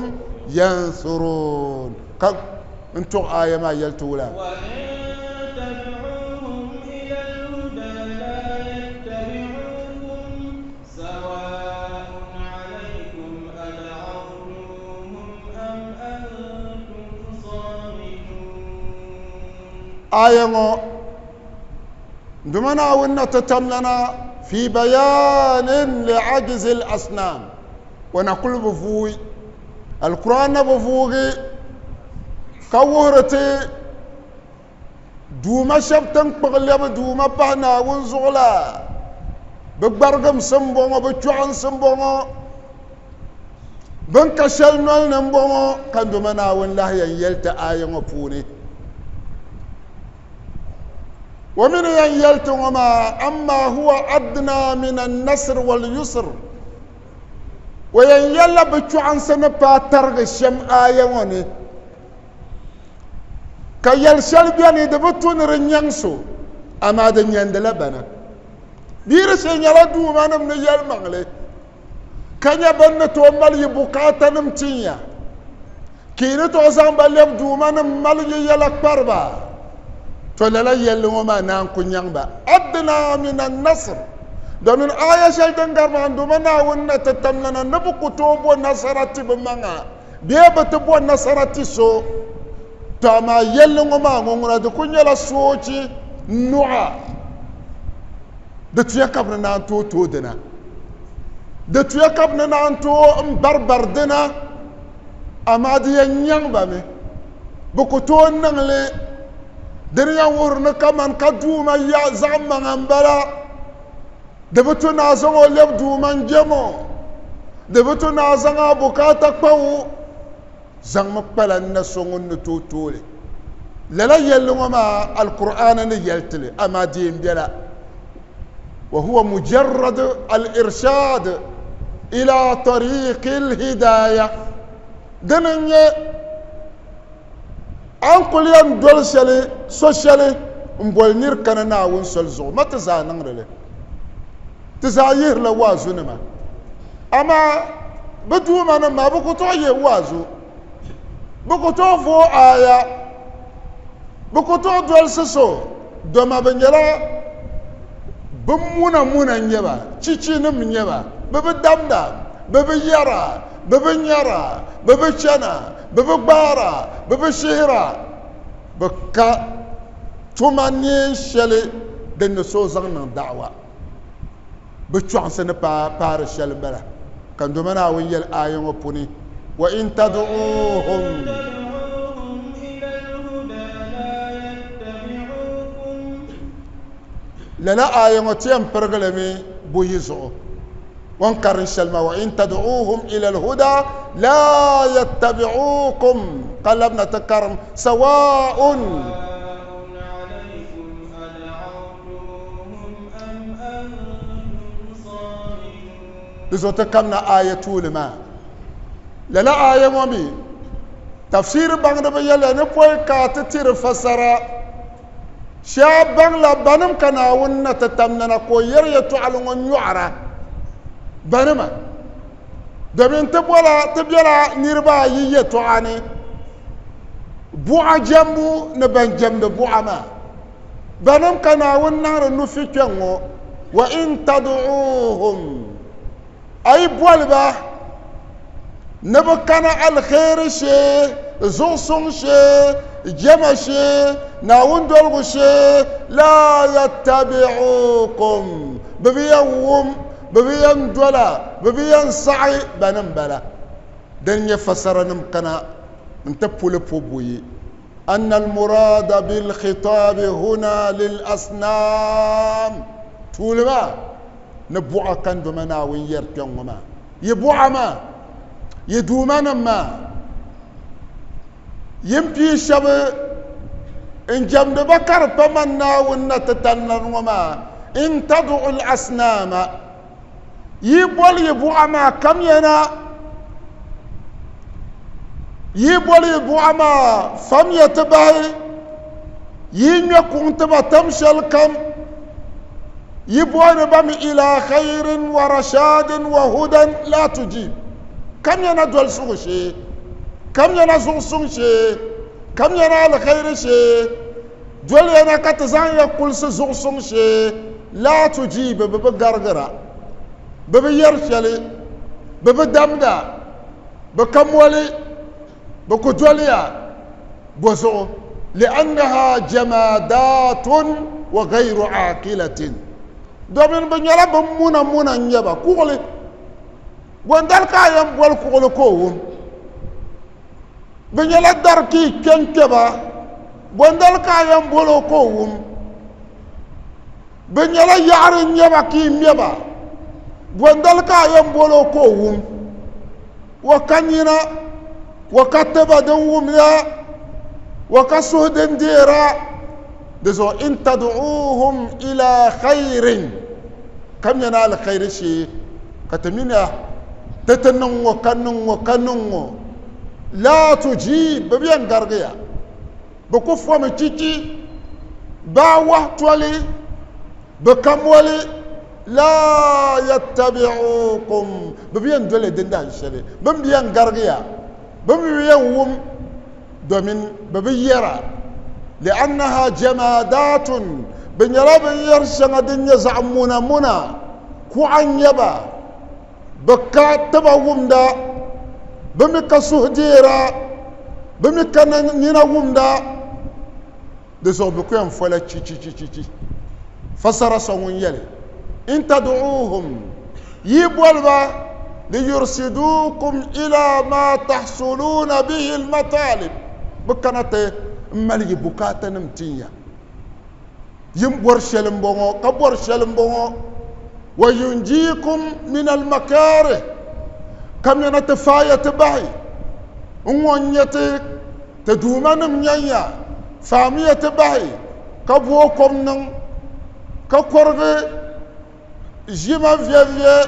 ينصرون كم انتو آية ما يلتولا آية دمنا ونا تتملنا في بيان لعجز الأصنام ونقول بفوي القرآن بفوي كورتي دوما شبتن بغلب دوما بحنا ونزغلا ببرغم سنبوما بچوعن سنبوما بنكشل نول نمبوما كان دمنا والله يلت آية مفوني ومن يلتهما أما هو أدنى من النصر واليسر ويلا بچو عن سنة باترغ الشم آية وني كيال شلبياني دبتون رنيانسو أما دنيان دلبنا بيرسين يلا دوما نمن يلمغلي كان يبن تومال يبقاتا نمتينيا كيني توزان باليب دوما نمال يلا كبربا فلا يلوما نانكون يانبا أدنى من النصر دون آية شيطان غرمان دومنا ونا تتملنا نبقى توبو نصرتي بمانا بيبتبو نصرتي سو تاما يلوما ngongona de kunyala sochi nu'a de tuya kabna nan to dena de tuya kabna nan to barbar dena amadi yanyamba me buku to nangle deriya wurna kaman kaduma ya zamma ngambala debutu nazango leb duman jemo debutu nazanga bukata kwawu zangma kpalan na songun tutule lala yelungo ma alquran ni yeltile ama dim bela وهو مجرد الإرشاد إلى طريق الهداية دنيا أنقل يوم دول شلي سوشلي مبول نير كاننا ونسل زو ما تزانن رله تزاير لوازو نما أما بدو ما ما بكتو يوازو بكتو فو آية بكتو دول سسو دوما بنجلا بمونا مونا نيبا تشيشي نم نيبا ببدامدا ببيارا ببنيارا ببشنا بببارا ببشهرا بكا توماني شلي دن سوزان دعوة بتشوان سنة بار شلي بلا كان دومنا وين الآية وبني وإن تدعوهم لنا آية وتيم برغلمي بويزو وانكر الشلمة وإن تدعوهم إلى الهدى لا يتبعوكم قلبنا تكرم سواء عليكم أدعوتموهم أم أنتم صامتون إذا تكمنا آية تولما لنا آية ومي تفسير بانغ بيلا نبوي كاتتير فسرا شابان لبانم كنا ونا تتمنى كوير يتعلم يعرى بانما دبين تبيلا نيربا يتواني بوع جنبو نبان جنب بوع ما بانم كنا ونا نفي كنو وإن تدعوهم أي بوالبا نبكنا الخير شيء زوسون شيء جمع شيء ناون دولغو شيء لا يتبعوكم ببيوم ببيان دولا ببيان سعي بنم بلا دنيا فسرنم كنا انتبول بوبوي أن المراد بالخطاب هنا للأصنام تولما نبوع كان دمنا وير كيوما يبوع ما يدومنا ما يمشي شب إن جمد بكر فمنا ونتتنر وما إن تدعو الأصنام يبول يبو أما كم ينا يبول يبو أما فم يتبعي ينكون تبا تمشل كم يبون بم إلى خير ورشاد وهدى لا تجيب كم ينا دول سوشي كم ينا زوسوشي كم ينا الخير شي دول ينا كتزان يقول سوسوشي لا تجيب ببقرقرة ببيرشلي ببدمدا بكمولي بكجوليا بوزو لأنها جمادات وغير عاقلة دومين بنيلا بمونا نيبا كولي وندال كايام بول كولي كوون بنيلا داركي كنكبا وندال كايام بول كوون بنيلا يعري نيبا كي نيبا وندال كايام بول كوون وكانينا وكتبا دوم يا وكسهد ديرا دزو إن تدعوهم إلى خير كم ينال خير شيء كتمينا تتنن وكنن لا تجيب ببيان غرغيا بكفوا متيتي باوة تولي بكمولي لا يتبعوكم ببيان دولي دندان شري ببيان غرغيا ببيان وم دومين ببيرا لأنها جمادات بنيرا بنيرشنا دنيا زعمونا منا كوعن يبا بكا تبا دا بمكا سهديرا بمكا نينا ومدا دسو بكوين فولا تشي فسر سوون يلي إن تدعوهم يبولبا ليرشدوكم إلى ما تحصلون به المطالب بكنته مالي بكاتا نمتيا يمبور شلمبونو كبور شلمبونو وينجيكم من المكاره كم ينتفاية تبعي ونيتك تدومان منيا فامية تبعي كبوكم نن كقرغي جيما فيا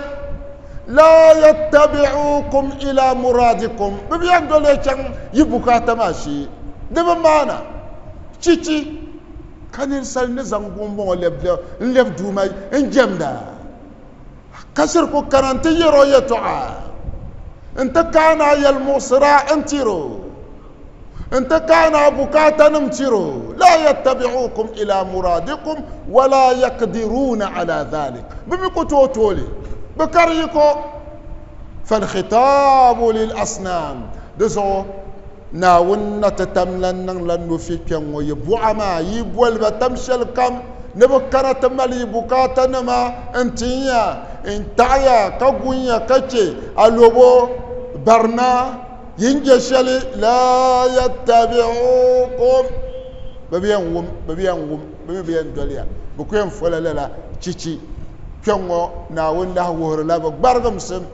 لا يتبعوكم إلى مرادكم ببيان دولي كان يبكاتا ماشي دبا معنا تشيتي كان يرسل نزام بومبو لب دوماي انجمدا كسركو كرانتي يرو يتوعا انت كان يا المصراع انتيرو انت كان بكاتا نمتيرو لا يتبعوكم الى مرادكم ولا يقدرون على ذلك بمكو توتولي بكريكو فالخطاب للاصنام دزو ناونا تتملن لن فيكم ويبوعما يبول بتمشل كم نبكنا تملي بكاتا نما انتيا انتايا كغويا كتشي الوبو برنا ينجشلي لا يتبعوكم ببيان دوليا بكوين فولا لا تشيتشي كيونغو ناون له وهر لا بغبرغم سم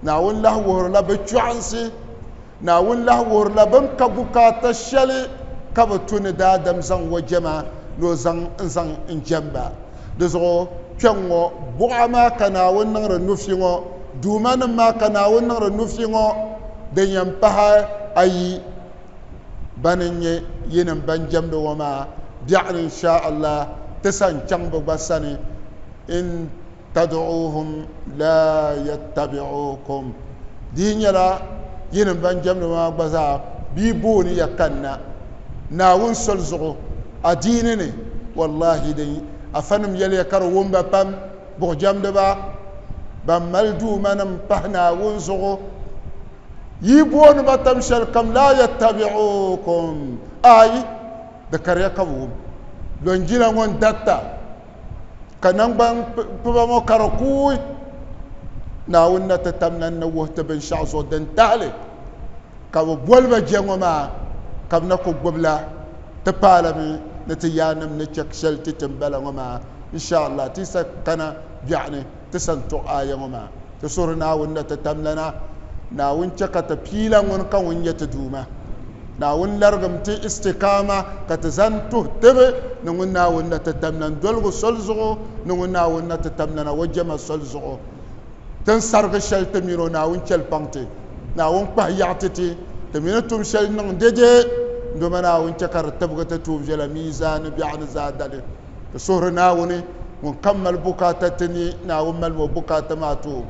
ناون له وهر لا بتشانسي na wunlah wurla ban ka bukata shali ka batuni da dam zan wajama no zan injamba dezo kyengo buama kana wannan ranufingo duman ma kana wannan ranufingo da yampaha ayi bananye yinan banjam do wama bi'an insha Allah tasan chamba basani in tad'uuhum la yattabi'ukum dinyala yin ban jamna ma gbaza bi boni yakanna na won solzo adini ne wallahi dai afanum yele kar womba pam bo jamde ba maldu manam pahna won zo yi boni batam shal kam la yattabi'ukum ay da kare kawu don jila ngon datta kanan ban puba mo karaku na wunna ta tamnan na wata bin sha'zo dan tale ka bolba jengoma kam na ko gobla ta palami na tiyanam na chakshal titambala ngoma insha Allah tisa kana yani tisantu aya ngoma ta surna wunna ta tamlana na wun chaka ta pila ngon kan wun yata duma naawuni larigim tɩ istikama ka tɩ zãn tus tebe ne wẽnd naawuni na tɩ tam na n dolg sol zuɣu ne wẽnd naawuni na tɩ tam na wa gema sol zuɣu tɩ n sarg shɛli tɩ miro naawuni kell pãng tɩ naawuni kpas yagtɩ tɩ mi ne tʋm shɛli niŋ dede ndoma naawuni chɛ ka d tɩbg tɩ tʋʋm zɛla miisaan biɛɣuni zaa dale tɩ sosri naawuni ŋun kammal bukata tɩ ni naawuni malm o bukata maa tʋʋm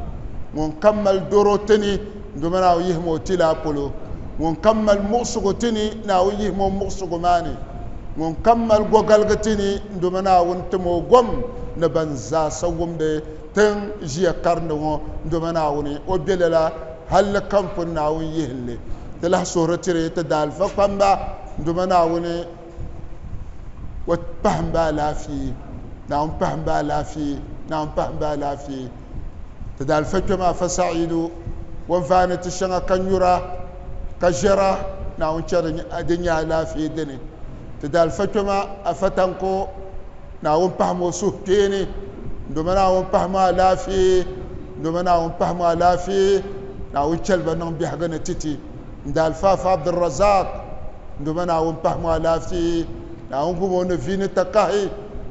ŋun kammal doro tɩ ni ndoma naawuni yism o tɩ la a polo ŋun kammal mugsgo tɩ ni naawuni yism o mugsgo maani ŋun kammal gogalg tɩ ni ndoma naawuni tɩ mo gom ne ban zaasa wʋmde tɩ n ʒiya karemde ŋɔ ndoma naawuni o bele la hal kam pʋ naawuni yislle tɩ la sosrã tɩre tɩ daal fa kpamba ndoma naawuni wa pasẽmba a laafɩɩ naawuni pasẽmba a laafɩɩ naawuni pasẽmba a laafɩɩ tɩ daal fa kpɛma fa saɩɩdo wa vaane tɩ shɛŋa ka yʋra ka ʒɛra naawuni chɛ dɩ yã laafɩɩ dene tɩ daal fa kpɛma a fa tãnko naawuni pasem o sus keene ndoma naawuni pasem a laafɩɩ ndoma naawuni pasem a laafɩɩ naawuni chɛlba niŋ biɛsga ne tɩtɩ n daal faafa abdurazak ndoma naawuni pasem a laafɩɩ naawuni gumo ne vɩ ne takahe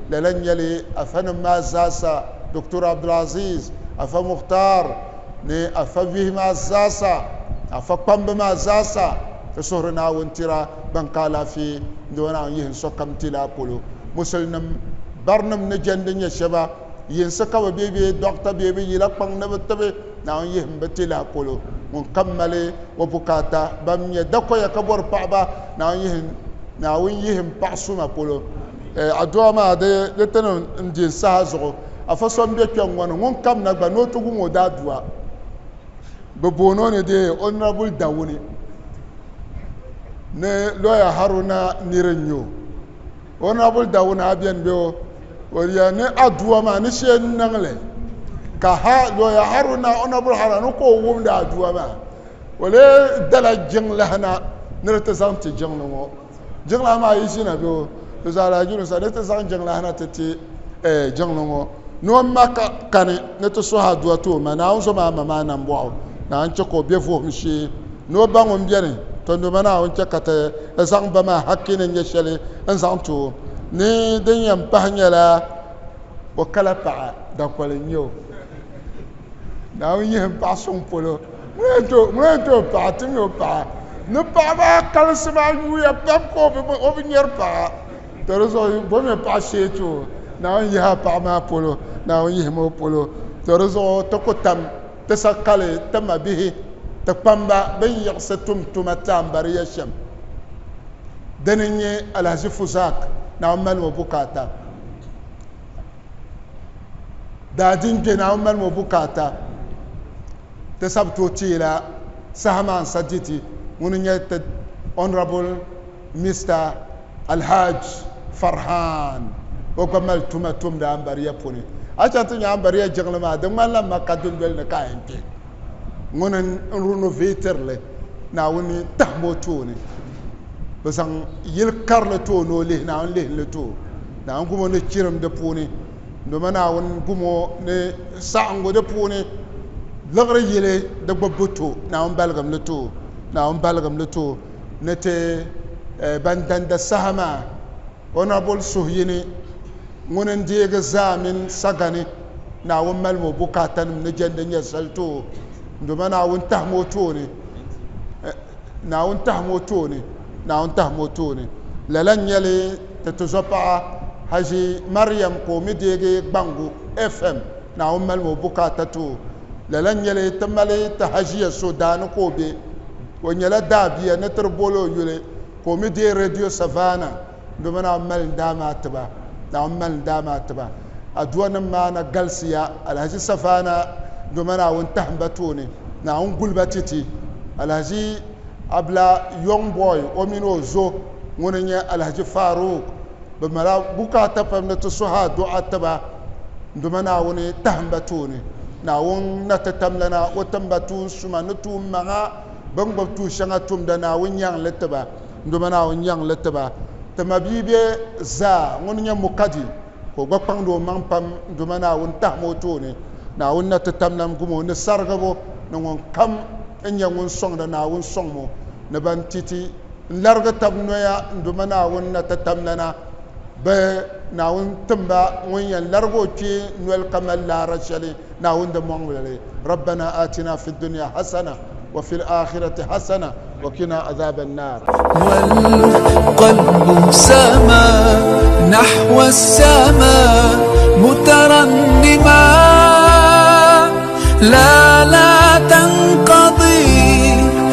la la nyɛle a fa ne maa zaasa doctor abdulaziz a fa mukhtar ne a fa vɩsma a zaasa a fa kpamb maa zaasa tɩ sosr naawuni tɩra ban ka laafɩ ndoma naawuni yɩs n sokame tɩ la a polo musulnim barnim ne jɛnd n yẽ shɛba yɩnsa ka ba beebe dɔkta beebe yɩla kpãng ne b tɩbe naawuni yɩs n ba tɩ la a polo ŋun kammale wa bukata bam nyɛ dakoya ka bor paɣaba naawuni yɩs n paɣa suma polo addu'a maa de tɩ n dɩn saha zuɣu a fa sõm be kpɛng ŋɔni ŋun kamna gba ni o tɩ wʋm o daa du'a bɩ boono ne de honorable dawuni ne lawyer haruna nirenyo honorable dawuni a biɛni be o ya ne addu'a maa ni shee n niŋli ka lawyer haruna honorable haruna ni ko o wʋmdi addu'a maa o le dala jiŋlahi na ni di tɩ zaŋ tɩ jiŋli ŋɔ jiŋlahi maa yi ʒina be o tɩ zaala junu sa ni tɩ zaŋ jiŋlahi na tɩ tɩ jiŋli ŋɔ ni o ma kani ni tɩ sɔs addu'a tɩ o ma naawuni so maa ma maa nam bɔɣu naawuni chɛ ka o be vuhum shee ni o baŋ n biɛni tɩ ndoma naawuni chɛ ka tɩ zaŋ ba maa hakki ni nyɛ shɛli n zaŋ tɩ o ni din yɛn pahi nyɛla o kala paɣa dankpali n nyɛ o naawuni yɩs n paɣa suŋ polo mu yɛn tɩ o paɣa tɩ mi o paɣa ni paɣaba kalisi maa yuuya pam ka o bi nyɛri paɣa tɩ di zuɣu bo mi paɣa shee tɩ o naawuni yɩs a paɣa maa polo naawuni yɩs o polo tɩ di zuɣu tɩ ku tam tɩ sa kali tɩ ma bihi tɩ kpamba bin yiɣisi tʋmtʋma taam bari ya shɛm dini n nyɛ alhaji fuzak naawuni mali o bukata daadin gbe naawuni mali o bukata tɩ sabi tɩ o teela saha maa n sa diti ŋuni nyɛ tɩ honorable mr alhaj farhan o gba mali tuma tumda an bari ya puni a chɛŋ tɩ nyɛ an bari ya jiŋli maa di ŋmanila maka dundoli ni ka a yɛn kpe ŋuni n renovatorli naawuni tahimi o tooni bɩ zaŋ yili karili tooni o lihi naawuni lihinli too naawuni gumo ni chirim di puuni ndoma naawuni gumo ni saɣingu di puuni liɣiri yili di gbubi buto naawuni baligimli too naawuni baligimli too ni tɩ ban danda saha maa honorable suhyini ŋuni n deegi zaa mini sagani naawuni malimi o bukata nim ni jɛndi nyɛ shɛli too ndoma naawuni tahimi o tooni naawuni tahimi o tooni naawuni tahimi o tooni lala n nyɛli tɩ tɩ zo paɣa haji mariam ka o mi deegi gbangu fm naawuni malimi o bukata too lala n nyɛli tɩ mali tɩ hajiya so daani ka o be o nyɛla daabia ni tɩ di boli o yuli ka o mi deegi radio savana ndoma naawuni mali n daa maa tɩba naawuni mali n daa maa tɩba addu'a nim maa na galisiya alhaji savana ndoma naawuni tahimba tooni naawuni guliba titi alhaji abla young boy o mini o zo ŋuni nyɛ alhaji faruk bɩ mala bukata pam ni tɩ sɔha addu'a tɩba ndoma naawuni tahimba tooni naawuni na tɩ tam lana o tɩmba tuun suma ni tuun maŋa bin gbubi tuu shɛŋa tumda naawuni yãngli tɩba ndoma naawuni yãngli tɩba tɩ ma bii be zaa ŋuni nyɛ mukadi ka o gba kpaŋdi o maŋ pam ndoma naawuni tahimi o tooni naawuni na tɩ tam nam gumo ni sargibu ni ŋun kam n nyɛ ŋun sɔŋda naawuni sɔŋmo ni ban titi larga tabnoya nduma naawuni na ta tam lana bɛ naawuni timba ŋun yɛn largo kpe noli ka mali laara shɛli naawuni di mɔŋlili rabbana atina fi dunya hasana wa fi l'akhirati hasana wa qina adhab annar. والقلب سما نحو السماء مترنما لا